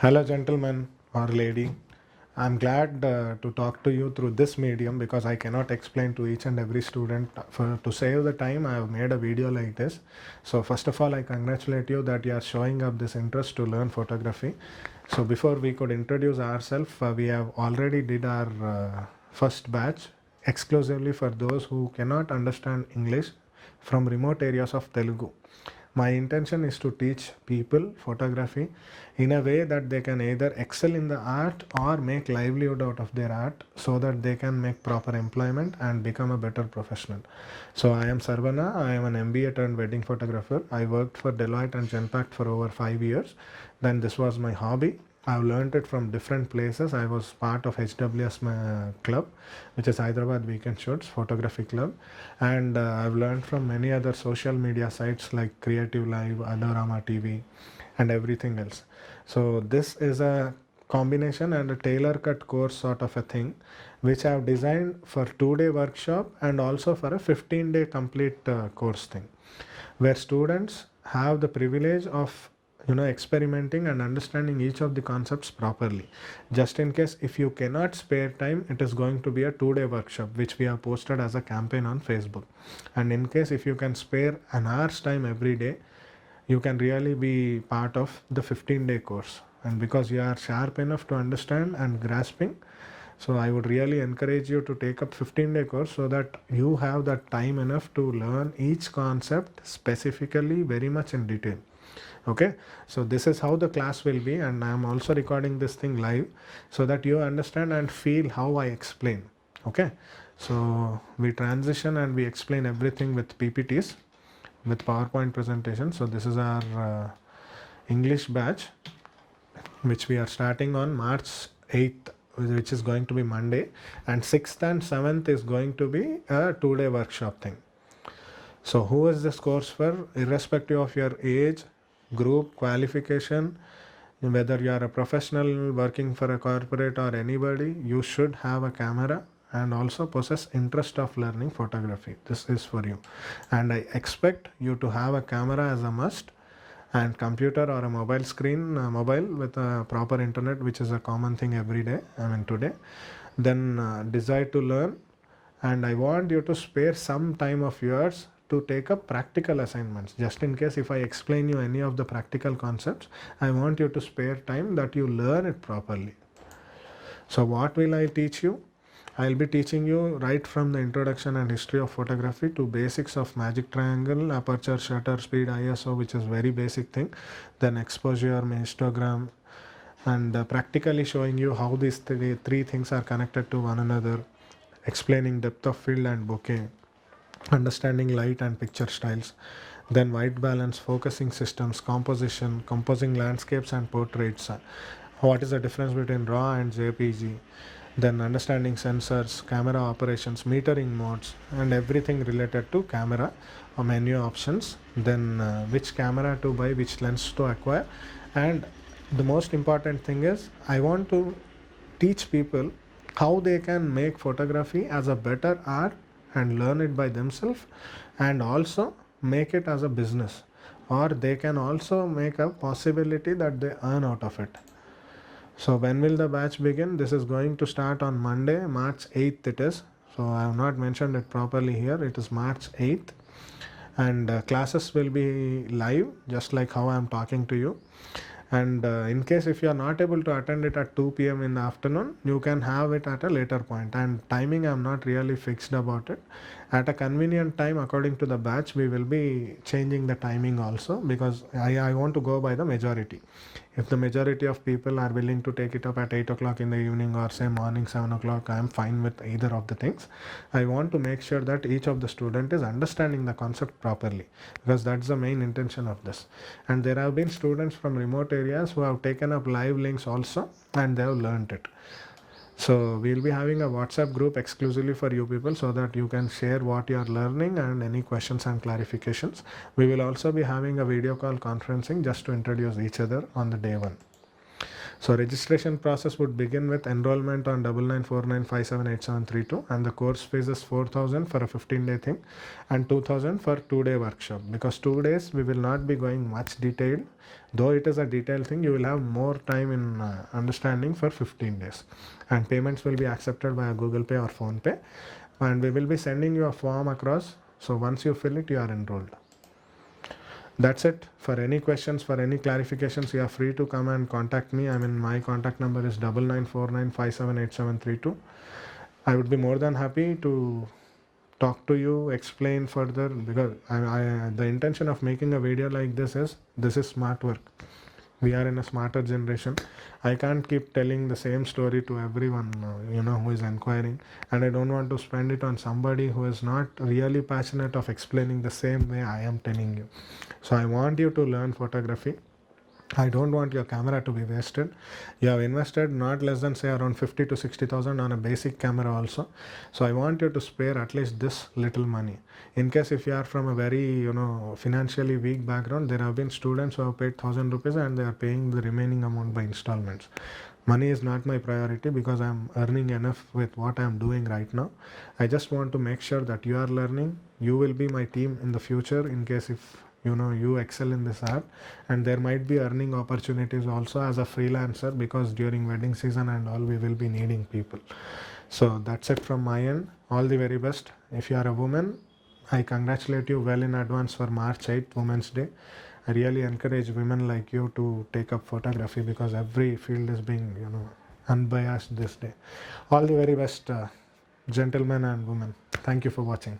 Hello, gentlemen or lady. I'm glad to talk to you through this medium because I cannot explain to each and every student. To save the time, I have made a video like this. So, first of all, I congratulate you that you are showing up this interest to learn photography. So, before we could introduce ourselves, we have already did our first batch exclusively for those who cannot understand English from remote areas of Telugu. My intention is to teach people photography in a way that they can either excel in the art or make livelihood out of their art so that they can make proper employment and become a better professional. So I am Sarvana. I am an MBA turned wedding photographer. I worked for Deloitte and Genpact for over 5 years. Then this was my hobby. I've learned it from different places. I was part of HWS club, which is Hyderabad Weekend Shoots Photography Club, and I've learned from many other social media sites like Creative Live, Adorama TV, and everything else. So this is a combination and a tailor cut course sort of a thing, which I've designed for 2-day workshop and also for a 15-day complete course thing, where students have the privilege of experimenting and understanding each of the concepts properly. Just in case if you cannot spare time, it is going to be a 2-day workshop which we have posted as a campaign on Facebook. And in case if you can spare an hour's time every day, you can really be part of the 15-day course. And because you are sharp enough to understand and grasping, so I would really encourage you to take up 15-day course so that you have that time enough to learn each concept specifically very much in detail. Okay, so this is how the class will be, and I am also recording this thing live so that you understand and feel how I explain. Okay, so we transition and we explain everything with PPTs, with PowerPoint presentation. So this is our English batch which we are starting on March 8th, which is going to be Monday, and 6th and 7th is going to be a 2-day workshop thing. So who is this course for? Irrespective of your age, group, qualification, whether you are a professional working for a corporate or anybody, you should have a camera and also possess interest of learning photography. This is for you, and I expect you to have a camera as a must, and computer or a mobile screen, mobile with a proper internet, which is a common thing every day, today. Then desire to learn, and I want you to spare some time of yours to take up practical assignments. Just in case if I explain you any of the practical concepts, I want you to spare time that you learn it properly. So what will I teach you? I'll be teaching you right from the introduction and history of photography to basics of magic triangle, aperture, shutter speed, ISO, which is very basic thing, then exposure, histogram, and practically showing you how these three things are connected to one another, explaining depth of field and bokeh, understanding light and picture styles, then white balance, focusing systems, composition, composing landscapes and portraits, what is the difference between raw and JPG, then understanding sensors, camera operations, metering modes, and everything related to camera or menu options, then which camera to buy, which lens to acquire. And the most important thing is I want to teach people how they can make photography as a better art and learn it by themselves, and also make it as a business, or they can also make a possibility that they earn out of it. So when will the batch begin? This is going to start on Monday, March 8th it is. So I have not mentioned it properly here. It is March 8th, and classes will be live just like how I am talking to you. And in case if you are not able to attend it at 2 p.m. in the afternoon, you can have it at a later point. And timing, I'm not really fixed about it. At a convenient time, according to the batch, we will be changing the timing also, because I want to go by the majority. If the majority of people are willing to take it up at 8 o'clock in the evening or say morning 7 o'clock, I am fine with either of the things. I want to make sure that each of the student is understanding the concept properly, because that's the main intention of this. And there have been students from remote areas who have taken up live links also, and they have learned it. So we'll be having a WhatsApp group exclusively for you people so that you can share what you are learning and any questions and clarifications. We will also be having a video call conferencing just to introduce each other on the day one. So registration process would begin with enrollment on 9949578732, and the course fees is 4,000 for a 15-day thing and 2,000 for 2-day workshop. Because 2 days we will not be going much detailed, though it is a detailed thing, you will have more time in understanding for 15 days, and payments will be accepted via Google Pay or Phone Pay, and we will be sending you a form across. So once you fill it, you are enrolled. That's it. For any questions, for any clarifications, you are free to come and contact me. I mean, my contact number is 9949578732. I would be more than happy to talk to you, explain further, because the intention of making a video like this is smart work. We are in a smarter generation. I can't keep telling the same story to everyone who is inquiring, and I don't want to spend it on somebody who is not really passionate of explaining the same way I am telling you. So I want you to learn photography. I don't want your camera to be wasted. You have invested not less than say around 50 to 60,000 on a basic camera also. So I want you to spare at least this little money. In case if you are from a very financially weak background, there have been students who have paid 1,000 rupees and they are paying the remaining amount by installments. Money is not my priority because I am earning enough with what I am doing right now. I just want to make sure that you are learning. You will be my team in the future in case if you excel in this app, and there might be earning opportunities also as a freelancer, because during wedding season and all we will be needing people. So that's it from my end. All the very best. If you are a woman, I congratulate you well in advance for March 8th, Women's Day. I really encourage women like you to take up photography, because every field is being unbiased this day. All the very best, gentlemen and women. Thank you for watching.